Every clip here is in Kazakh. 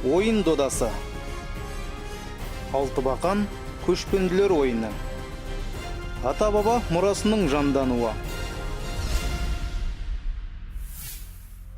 Ойын додасы. Алтыбақан көшпенділер ойыны. Ата-баба мұрасының жандануы.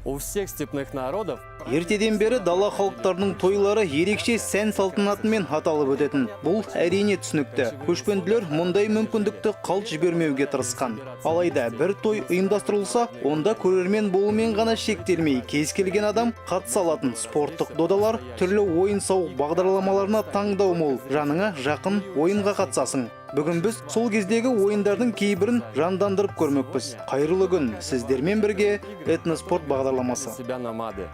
У всех степных народов Ертеден бері дала халықтарының тойлары ерекше сән салтанатымен аталып өтетін. Бұл әрине түсінікті. Көшпенділер мұндай мүмкіндікті қалт жібермеуге тырысқан. Алайда бір той ұйымдастырылса, онда көрермен болумен ғана шектелмей, кез келген адам қатыса алатын спорттық додалар, түрлі ойын-сауық бағдарламаларына таңдау мол, жаныңа жақын ойынға қатысасың. Бүгін біз сол кездегі ойындардың кейбірін жандандырып көрмекпіз. Қайырлы күн, сіздермен бірге этноспорт бағдарламасы. себя намады.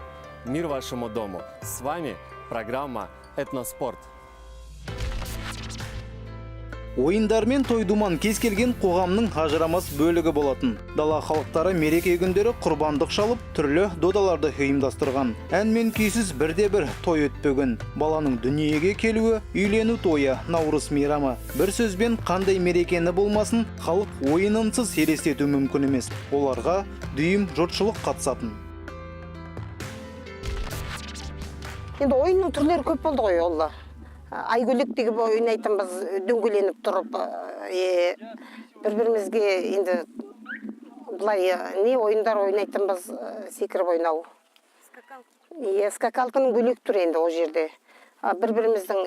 Мир вашему дому. С вами программа «Этноспорт». Ойындар мен той-думан кез келген қоғамның ажырамас бөлігі болатын. Дала халықтары мереке күндері құрбандық шалып, түрлі додаларды ұйымдастырған. Ән мен күйсіз бірде-бір той өтпеген. Баланың дүниеге келуі, үйлену тойы, наурыз мейрамы. Бір сөзбен қандай мерекені болмасын, халық ойынынсыз елестету мүмкін емес. Оларға дүйім жұртшылық қатысатын. Енді ойынның түрлері көп болды ғой олла. Айгөлек деген ойнайтынбыз, дөңгеленіп тұрып, бір-бірімізге енді бұлай не ойындар ойнайтынбыз, секіріп ойнау. Скакалканың бөлек тұр енді ол жерде. Бір-біріміздің,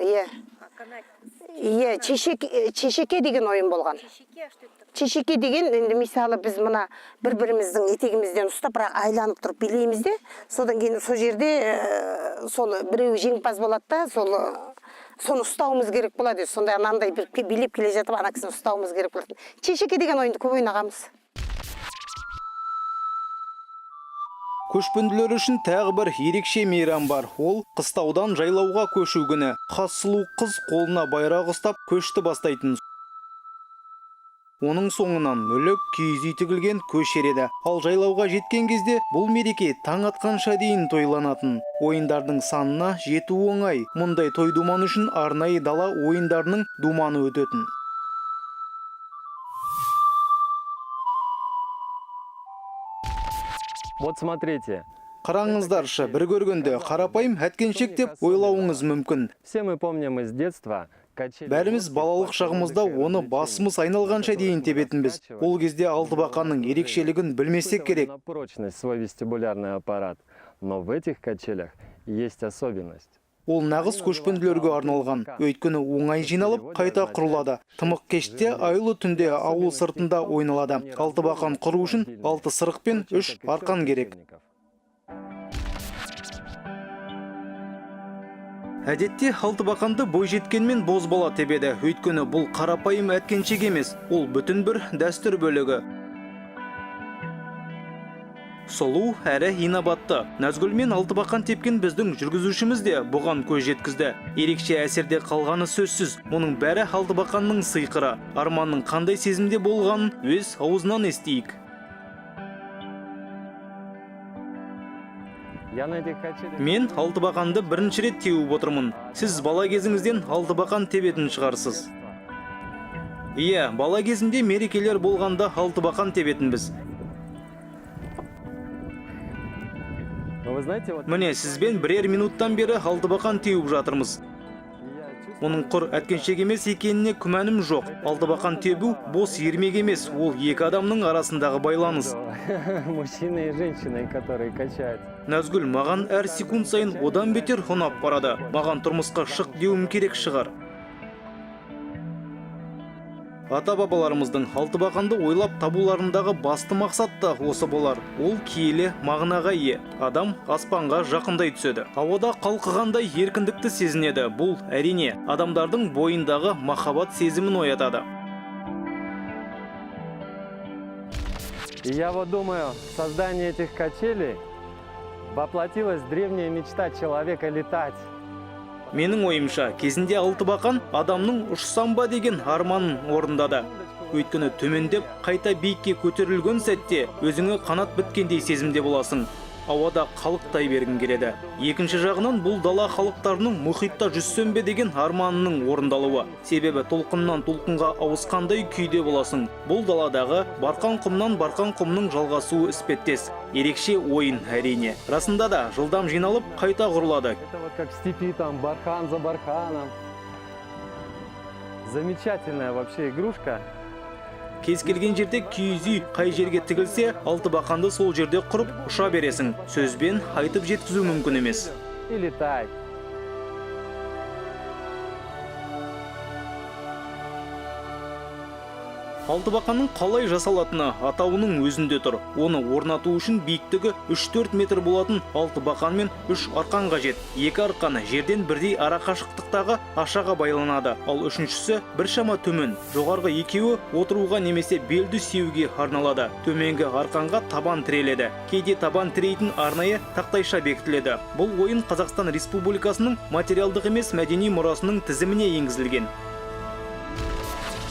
чешеке деген ойын болған. Чешеке деген, енді мысалы біз мына бір-біріміздің етегімізден ұстап, бірақ айланып тұрып билейміз де, содан кейін сол жерде соны біреу жеңімпаз болады да, соны ұстауымыз керек болады. Сонда анандай бір билеп келе жатып, ана кісіні ұстауымыз керек болады. Чешеке деген ойынды көп ойнағанбыз. Көшпенділер үшін тағы бір ерекше мейрам бар. Ол қыстаудан жайлауға көшу күні. Хас сұлу қыз қолына байрақ ұстап көшті бастайтын. Оның соңынан мүлік киіз үй тігілген көш ереді. Ал жайлауға жеткен кезде бұл мереке таң атқанша дейін тойланатын. Ойындардың санына жету оңай. Мұндай той думан үшін арнайы дала ойындарының думаны өтетін. Вот смотрите. Қараңыздаршы, бір көргенде қарапайым әткеншек деп ойлауыңыз мүмкін. Все мы помним из детства. Бәріміз балалық шағымызда оны басымыз айналғанша дейін тебетінбіз. Ол кезде алтыбақанның ерекшелігін білмесек керек. На прочность свой вестибулярный аппарат. Но в этих качелях есть особенность. Ол нағыз көшпенділерге арналған. Өйткені оңай жиналып, қайта құрылады. Тымық кеште, айлы түнде ауыл сыртында ойналады. Алтыбақан құру үшін 6 сырық пен 3 арқан керек. Әдетте алтыбақанды бойжеткенмен бозбала тебеді. Өйткені бұл қарапайым әткеншек емес, ол бүтін бір дәстүр бөлігі. Сұлу әрі инабатты. Назгүл мен алтыбақан тепкен біздің жүргізушіміз де бұған көз жеткізді. Ерекше әсерде қалғаны сөзсіз. Оның бәрі алтыбақанның сыйқыры. Арманның қандай сезімде болғанын өз аузынан естейік. Мен алтыбақанды бірінші рет теуіп отырмын. Сіз бала кезіңізден алтыбақан тебетін шығарсыз. Иә, бала кезімде мерекелер болғанда алтыбақан тебетінбіз. Міне, сізбен бірер минуттан бері алтыбақан теуіп жатырмыз. Оның құр әткеншек емес екеніне күмәнім жоқ. Алтыбақан тебу бос ермек емес, ол екі адамның арасындағы байланыс. Мужчина и женщина, которые качают. Назгүл, маған әр секунд сайын одан бетер ұнап барады. Маған тұрмысқа шық деуім керек шығар. Ата-бабаларымыздың алтыбақанды ойлап табуларындағы басты мақсат та осы болар. Ол киелі мағынаға ие. Адам аспанға жақындай түседі. Ауада қалқығандай еркіндікті сезінеді. Бұл әрине адамдардың бойындағы махаббат сезімін оятады. Я вот думаю, создание этих качелей воплотилась древняя мечта человека летать. Менің ойымша, кезінде алтыбақан адамның ұшсам ба деген арманын орындады. Өйткені төмендеп, қайта биікке көтерілген сәтте өзіңе қанат біткендей сезімде боласың. ауада қалықтай бергін келеді. Екінші жағынан бұл дала халықтарының мұхитта жүзсем бе деген арманының орындалуы. Себебі толқыннан толқынға ауысқандай күйде боласың. Бұл даладағы барқан құмнан барқан құмның жалғасуы іспеттес. Ерекше ойын әрине. Расында да жылдам жиналып қайта құрылады. Это вот как в степи, там бархан за барханом. Замечательная вообще игрушка. Кез келген жерде киіз үй қай жерге тігілсе, алты бақанды сол жерде құрып ұша бересің. Сөзбен айтып жеткізу мүмкін емес. И летай. Алтыбақанның қалай жасалатыны атауының өзінде тұр. Оны орнату үшін биіктігі 3-4 метр болатын алтыбақан мен 3 арқан қажет. Екі арқан жерден бірдей ара қашықтықтағы ашаға байланады, ал үшіншісі біршама төмен. Жоғарғы екеуі отыруға немесе белді сүйеуге арналады. Төменгі арқанға табан тіреледі. Кейде табан тірейтін арнайы тақтайша бекітіледі. Бұл ойын Қазақстан Республикасының материалдық емес мәдени мұрасының тізіміне енгізілген.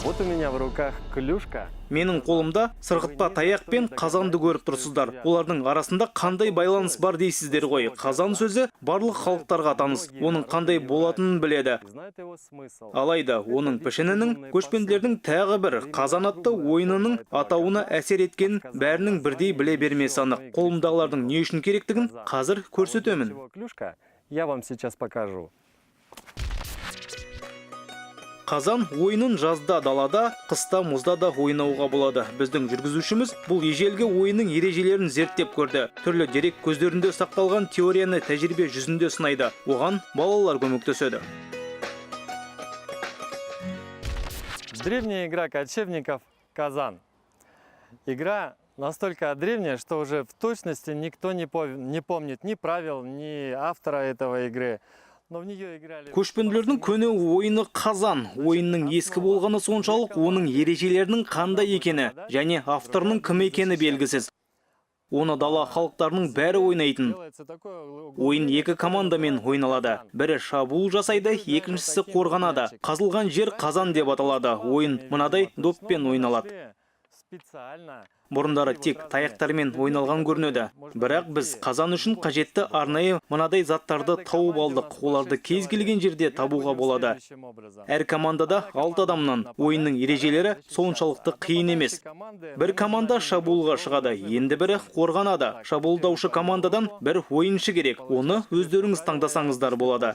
Вот у меня в руках клюшка. Менің қолымда сырғытпа таяқ пен қазанды көріп тұрсыздар. Олардың арасында қандай байланыс бар дейсіздер ғой. Қазан сөзі барлық халықтарға таныс. Оның қандай болатынын біледі. Знает его смысл. Алайда оның пішінінің көшпенділердің тағы бір қазан атты ойынының атауына әсер еткен бәрінің бірдей біле бермесі анық. Қолымдағылардың не үшін керектігін қазір көрсетемін. Клюшка, я вам сейчас покажу. Қазан ойынын жазда далада, қыста мұзда да ойнауға болады. Біздің жүргізушіміз бұл ежелгі ойынның ережелерін зерттеп көрді. Түрлі дерек көздерінде сақталған теорияны тәжірибе жүзінде сынайды. Оған балалар көмектеседі. Древняя игра кочевников «Казан». Игра настолько древняя, что уже в точности никто не помнит ни правил, ни автора этого игры. Көшпенділердің көне ойыны қазан. Ойынның ескі болғаны соншалық оның ережелерінің қандай екені және авторының кім екені белгісіз. Оны дала халықтарының бәрі ойнайтын. Ойын екі командамен ойналады. Бірі шабуыл жасайды, екіншісі қорғанады. Қазылған жер қазан деп аталады. Ойын мынадай доппен ойналады. Бұрындары тек таяқтармен ойналған көрінеді. Бірақ біз қазан үшін қажетті арнайы мынадай заттарды тауып алдық. Оларды кез келген жерде табуға болады. Әр командада 6 адамнан. Ойынның ережелері соншалықты қиын емес. Бір команда шабуылға шығады, енді бірі қорғанады. Шабуылдаушы командадан бір ойыншы керек. Оны өздеріңіз таңдасаңыздар болады.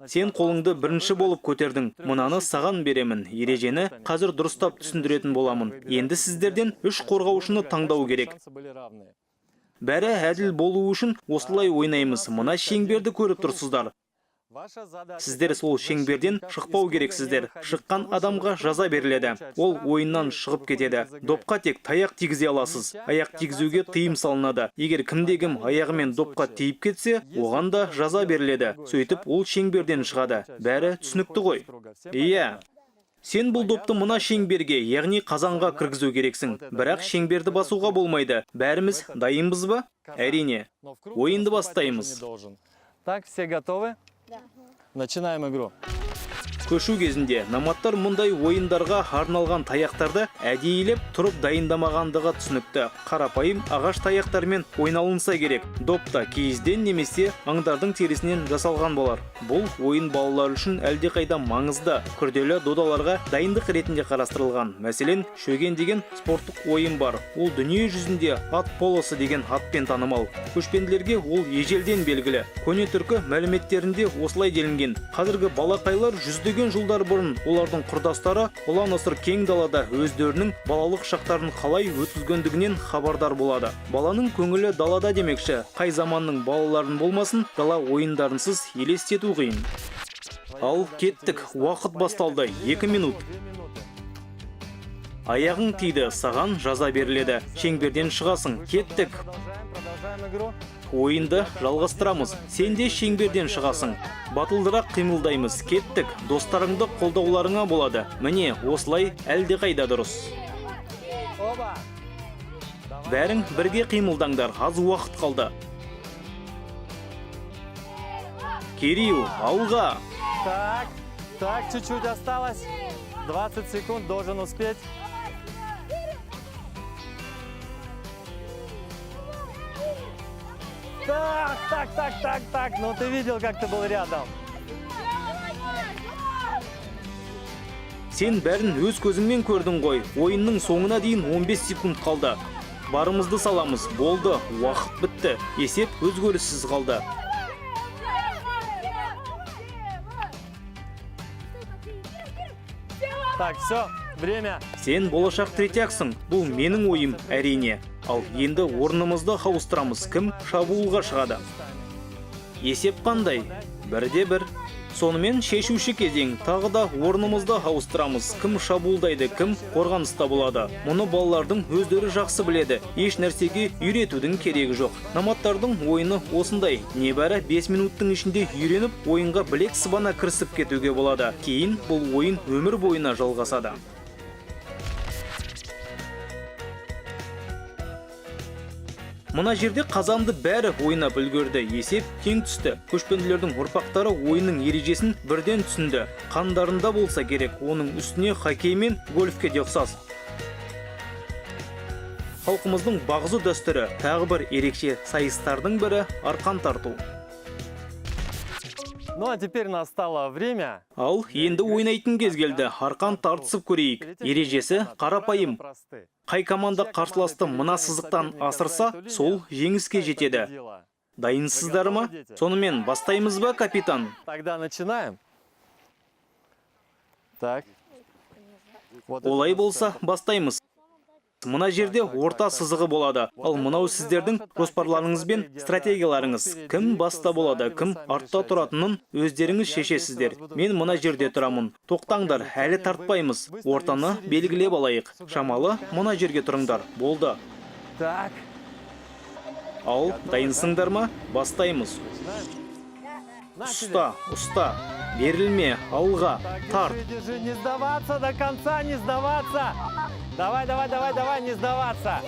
Сен қолыңды бірінші болып көтердің. Мынаны саған беремін. Ережені қазір дұрыстап түсіндіретін боламын. Енді сіздерден 3 қорғаушыны таңдау керек. Бәрі әділ болу үшін осылай ойнаймыз. Мына шеңберді көріп тұрсыздар. Сіздер сол шеңберден шықпау керексіздер. Шыққан адамға жаза беріледі. Ол ойыннан шығып кетеді. Допқа тек таяқ тигізе аласыз. Аяқ тигізуге тыйым салынады. Егер кімде-кім аяғымен допқа тиіп кетсе, оған да жаза беріледі. Сөйтіп ол шеңберден шығады. Бәрі түсінікті ғой. Иә. Сен бұл допты мына шеңберге, яғни қазанға кіргізу керексің. Бірақ шеңберді басуға болмайды. Бәріміз дайынбыз ба? Әрине. Ойынды бастаймыз. Так, все готовы? Начинаем игру. Көшу кезінде номадтар мұндай ойындарға арналған таяқтарды әдейілеп тұрып дайындамағандығы түсінікті. Қарапайым ағаш таяқтармен ойналынса керек. Допта киізден немесе аңдардың терісінен жасалған болар. Бұл ойын балалар үшін әлдеқайда маңызды, күрделі додаларға дайындық ретінде қарастырылған. Мәселен, шөген деген спорттық ойын бар. Ол дүние жүзінде ат полосы деген атпен танымал. Көшпенділерге ол ежелден белгілі. Көне түркі мәліметтерінде осылай делінген. Қазіргі балақайлар жүздеген жылдар бұрын олардың құрдастары ұлан-асыр кең далада өздерінің балалық шақтарын қалай өткізгендігінен хабардар болады. Баланың көңілі далада демекші. Қай заманның балаларын болмасын, дала ойындарынсыз елестету қиын. Ал кеттік, уақыт басталды. 2 минут. Аяғың тиді, саған жаза беріледі. Шеңберден шығасың. Кеттік. Ойынды жалғастырамыз. Сен де шеңберден шығасың. Батылдырақ қимылдаймыз. Кеттік. Достарыңды қолдауларыңа болады. Міне, осылай әлдеқайда дұрыс. Бәрің бірге қимылдаңдар. Аз уақыт қалды. Кирилл, алға. Так, чуть-чуть осталось. 20 секунд, должен успеть. Так. Ну ты видел, как ты был рядом. Сен бәрін өз көзіңмен көрдің ғой. Ойынның соңына дейін 15 секунд қалды. Барымызды саламыз. Болды. Уақыт бітті. Есеп өзгеріссіз қалды. Так, все, время. Сен болашақ третьяксың. Бұл менің ойым, әрине. Ал енді орнымызды қауыстырамыз. Кім шабуылға шығады? Есеп қандай? 1-1. Сонымен шешуші кезең. Тағы да орнымызды ауыстырамыз. Кім шабуылдайды, кім қорғаныста болады. Мұны балалардың өздері жақсы біледі. Еш нәрсеге үйретудің керегі жоқ. Номадтардың ойыны осындай. Небәрі 5 минуттың ішінде үйреніп, ойынға білек сыбана кірісіп кетуге болады. Кейін бұл ойын өмір бойына жалғасады. Мына жерде қазанды бәрі ойнап үлгерді. Есеп тең түсті. Көшпенділердің ұрпақтары ойынның ережесін бірден түсінді. Қандарында болса керек, оның үстіне хоккей мен гольфке де ұқсас. Халқымыздың бағзы дәстүрі, тағы бір ерекше сайыстардың бірі арқан тарту. Ну а теперь настало время. Ал енді ойнайтын кез келді. Арқан тартысып көрейік. Ережесі қарапайым. Қай команда қарсыласты мына сызықтан асырса, сол жеңіске жетеді. Дайынсыздар ма? Сонымен бастаймыз ба, капитан? Тогда начинаем. Так. Олай болса, бастаймыз. Мына жерде орта сызығы болады. Ал мынау сіздердің жоспарларыңыз бен стратегияларыңыз. Кім баста болады, кім артта тұратынын өздеріңіз шешесіздер. Мен мына жерде тұрамын. Тоқтаңдар, әлі тартпаймыз. Ортаны белгілеп алайық. Шамалы мына жерге тұрыңдар. Болды. Так. Ал, дайынсыңдар ма? Бастаймыз. Ұста, ұста. Берілме, алға, тарт. Держи, не сдаваться до конца, не сдаваться. Давай, не сдаваться.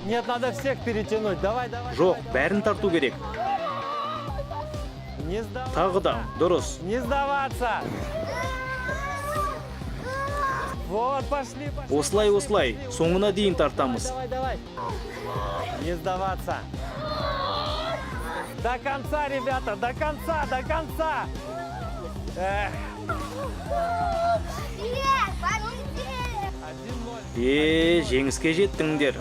Нет, надо всех перетянуть. Давай. Жоқ, бәрін тарту керек. Не сдаваться. Тағы да, дұрыс. Не сдаваться. Вот, пошли. Осылай, соңына дейін тартамыз. Давай. Не сдаваться. До конца, ребята, до конца. Эх. 1-0. Жеңіске жеттіңдер.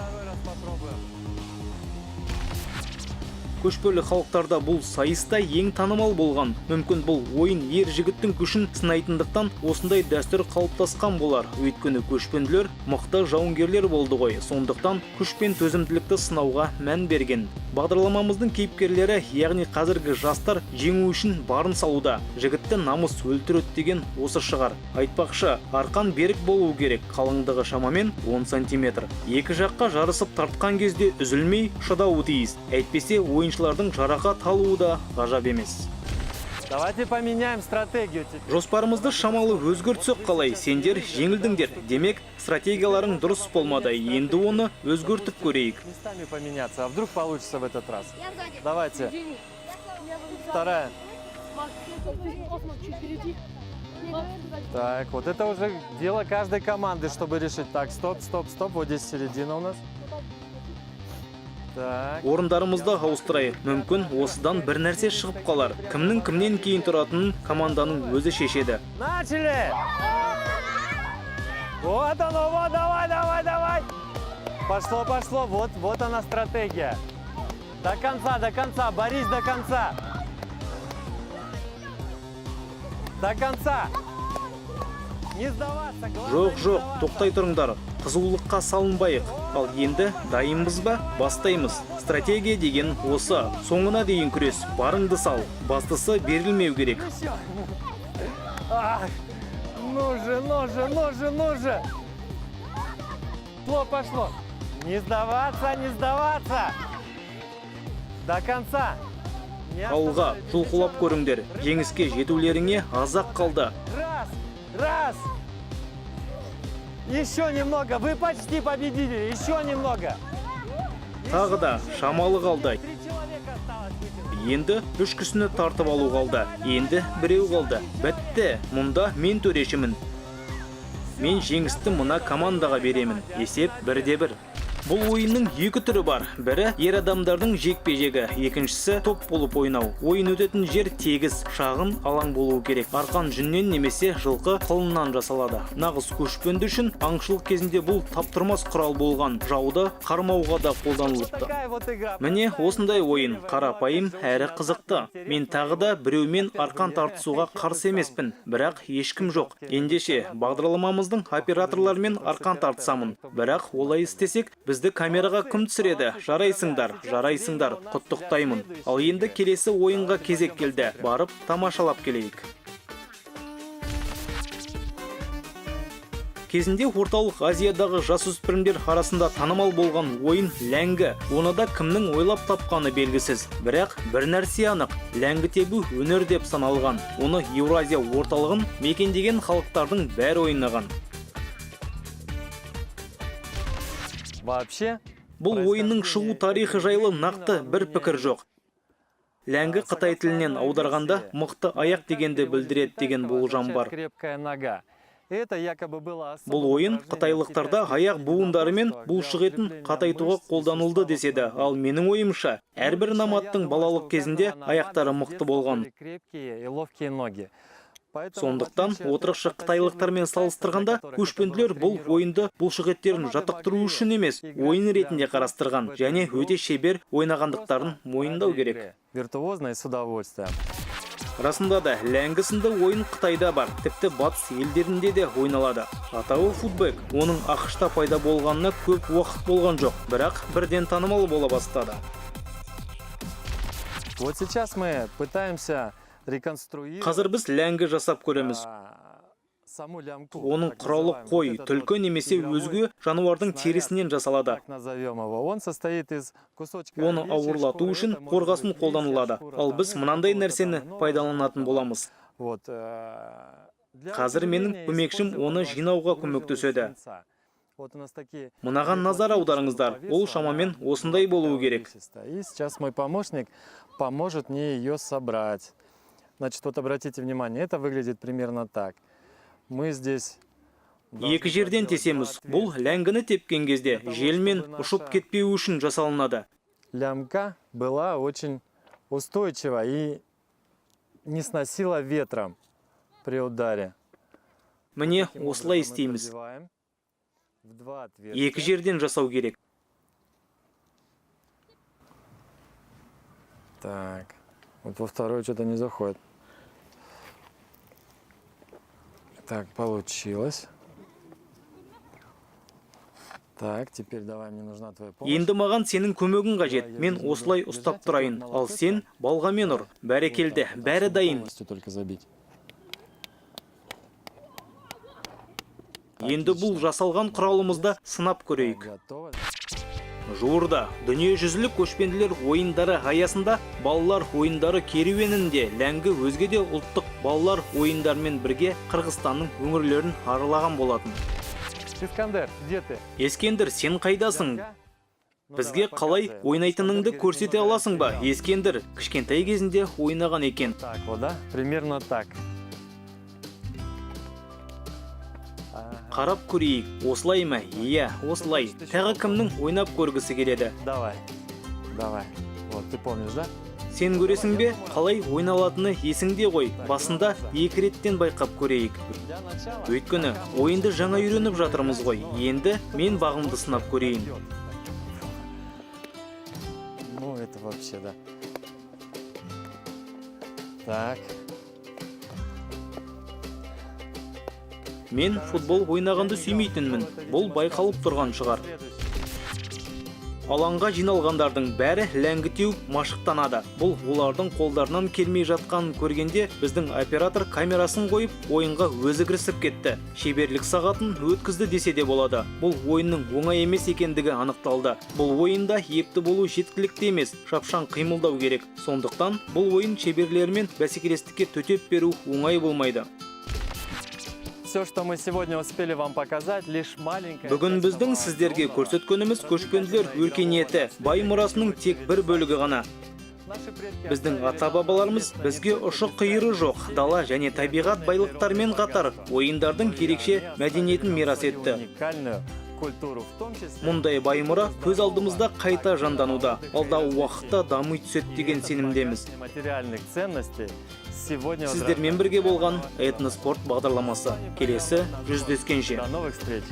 Көшпелі халықтарда бұл сайыста ең танымал болған. Мүмкін бұл ойын ер жігіттің күшін сынайтындықтан осындай дәстүр қалыптасқан болар. Өйткені көшпенділер мықты жауынгерлер болды ғой. Сондықтан күш пен төзімділікті сынауға мән берген. Бағдарламамыздың кейіпкерлері, яғни қазіргі жастар жеңу үшін барын салуда. Жігітті намыс өлтіреді деген осы шығар. Айтпақшы, арқан берік болу керек. Қалыңдығы шамамен 10 сантиметр. Екі жаққа жарысып тартқан кезде үзілмей шыдауы тиіс. Әйтпесе ойыншылардың жарақат алуы да ғажап емес. Давайте поменяем стратегию. Жоспарымызды шамалы өзгертсек қалай? Сендер жеңілдіңдер. Демек, стратегияларың дұрыс болмады. Енді оны өзгертіп көрейік. Местами поменяться. А вдруг получится в этот раз? Давайте. Вторая. Так, вот это уже дело каждой команды, чтобы решить. Так, стоп. Вот здесь середина у нас. Так. Орындарымызды ауыстырайық. Мүмкін осыдан бір нәрсе шығып қалар. Кімнің кімнен кейін тұратынын команданың өзі шешеді. Начали! Вот оно, вот, давай! Пошло, вот она стратегия. До конца, борись до конца. До конца. Не сдаваться, главное. Жоқ, тоқтай тұрыңдар. Қызулыққа салынбайық. Ал енді дайынбыз ба? Бастаймыз. Стратегия деген осы. Соңына дейін күрес. Барыңды сал. Бастысы берілмеу керек. Ну же. Пошло. Не сдаваться. До конца. Алға, жұлқылап көріңдер. Жеңіске жетулеріңе азақ қалды. Раз. Еще немного. Вы почти победили. Еще немного. Тағы да шамалы қалды. Енді 3 кісіні тартып алу қалды. Енді біреу қалды. Бітті. Мұнда мен төрешімін. Мен жеңісті мына командаға беремін. Есеп 1-1. Бұл ойынның екі түрі бар. Бірі ер адамдардың жекпе-жегі, екіншісі топ болып ойнау. Ойын өтетін жер тегіс, шағын алаң болуы керек. Арқан жүннен немесе жылқы қылынан жасалады. Нағыз көшпенді үшін аңшылық кезінде бұл таптырмас құрал болған. Жауды қармауға да қолданылыпты. Міне осындай ойын, қарапайым әрі қызықты. Мен тағы да біреумен арқан тартысуға қарсы емеспін, бірақ ешкім жоқ. Ендеше бағдарламамыздың операторларымен арқан тартысамын. Бірақ олай істесек, бізді камераға кім түсіреді? Жарайсыңдар, құттықтаймын. Ал енді келесі ойынға кезек келді. Барып тамашалап келейік. Кезінде орталық Азиядағы жасөспірімдер арасында танымал болған ойын ләңгі. Оны да кімнің ойлап тапқаны белгісіз. Бірақ бір нәрсе анық, ләңгі тебу өнер деп саналған. Оны Еуразия орталығын мекендеген халықтардың бәрі ойнаған. Вообще, Бұл ойынның шығу тарихы жайлы нақты бір пікір жоқ. Ләңгі Қытай тілінен аударғанда мықты аяқ дегенді білдіреді деген болжам бар. Бұл ойын қытайлықтарда аяқ буындары мен бұлшық етін қатайтуға қолданылды деседі. Ал менің ойымша, әрбір наматтың балалық кезінде аяқтары мықты болған. Сондықтан отырықшы қытайлықтармен салыстырғанда көшпенділер бұл ойынды бұлшық еттерін жаттықтыру үшін емес, ойын ретінде қарастырған және өте шебер ойнағандықтарын мойындау керек. Виртуозно и с удовольствием. Расында да, ләңгі сынды ойын Қытайда бар, тіпті батыс елдерінде де ойналады. Атауы футбек, оның ақшта пайда болғанына көп уақыт болған жоқ, бірақ бірден танымал бола бастады. Вот сейчас мы пытаемся реконструировать. Қазір біз ләңгі жасап көреміз. Саму лямку. Оның құралы қой, түлкі немесе өзге жануардың терісінен жасалады. Так назовем его. Он состоит из кусочка. Оны ауырлату үшін қорғасын қолданылады. Ал біз мынандай нәрсені пайдаланатын боламыз. Вот. Қазір менің көмекшім оны жинауға көмектеседі. Вот у нас такие. Мынаған назар аударыңыздар. Ол шамамен осындай болуы керек. И сейчас мой помощник поможет мне ее собрать. Значит, вот обратите внимание, это выглядит примерно так. Мы здесь Екі жерден тесеміз. Бұл ләңгіні тепкен кезде желмен ұшып кетпеу үшін жасалынады. Лямка была очень устойчива и не сносила ветром при ударе. Міне осылай істейміз. Екі жерден жасау керек. Так, вот во второй что-то не заходит. Так, получилось. Так, теперь давай, мне нужна твоя помощь. Енді маған сенің көмегің қажет. Мен осылай ұстап тұрайын. Ал сен балғамен ұр. Бәрекелді, бәрі дайын. Только забить. Енді бұл жасалған құралымызды сынап көрейік. Готово. Жуырда дүниежүзілік көшпенділер ойындары аясында балалар ойындары керуенінде ләңгі өзге де ұлттық балалар ойындарымен бірге Қырғызстанның өңірлерін аралаған болатын. Искандер, где ты? Ескендір, сен қайдасың? Бізге қалай ойнайтыныңды көрсете аласың ба? Ескендір, кішкентай кезінде ойнаған екен. Так, вот, да? Примерно так. Қарап көрейік, осылай ма? Иә, осылай. Тағы кімнің ойнап көргісі келеді? Давай, давай. Вот, ты помнишь, да? Сен көресің бе? Қалай ойналатыны есіңде ғой. Басында екі реттен байқап көрейік. Для начала. Өйткені ойынды жаңа үйреніп жатырмыз ғой. Енді мен бағымды сынап көрейін. Ну, это вообще, да. Так. Мен футбол ойнағанды сүймейтінмін. Бұл байқалып тұрған шығар. Алаңға жиналғандардың бәрі ләңгі теуіп машықтанады. Бұл олардың қолдарынан келмей жатқанын көргенде біздің оператор камерасын қойып, ойынға өзі кірісіп кетті. Шеберлік сағатын өткізді десе де болады. Бұл ойынның оңай емес екендігі анықталды. Бұл ойында епті болу жеткілікті емес, шапшаң қимылдау керек. Сондықтан бұл ойын шеберлерімен бәсекелестікке төтеп беру оңай болмайды. Все, что мы сегодня успели вам показать, лишь маленькая... Бүгін біздің сіздерге көрсеткөніміз көшпенділер өркениеті, бай мұрасының тек бір бөлігі ғана. Біздің ата-бабаларымыз бізге ұшы-қиыры жоқ, дала және табиғат байлықтарымен қатар ойындардың ерекше мәдениетін мирас етті. Уникальную культуру в том числе. Мұндай байымыра көз алдымызда қайта жандануда. Алдағы уақытта дами түсет деген сенімдеміз. Материальных ценностей сегодня Сіздермен бірге болған Этноспорт бағдарламасы. Келесі жүздескенше. До новых встреч!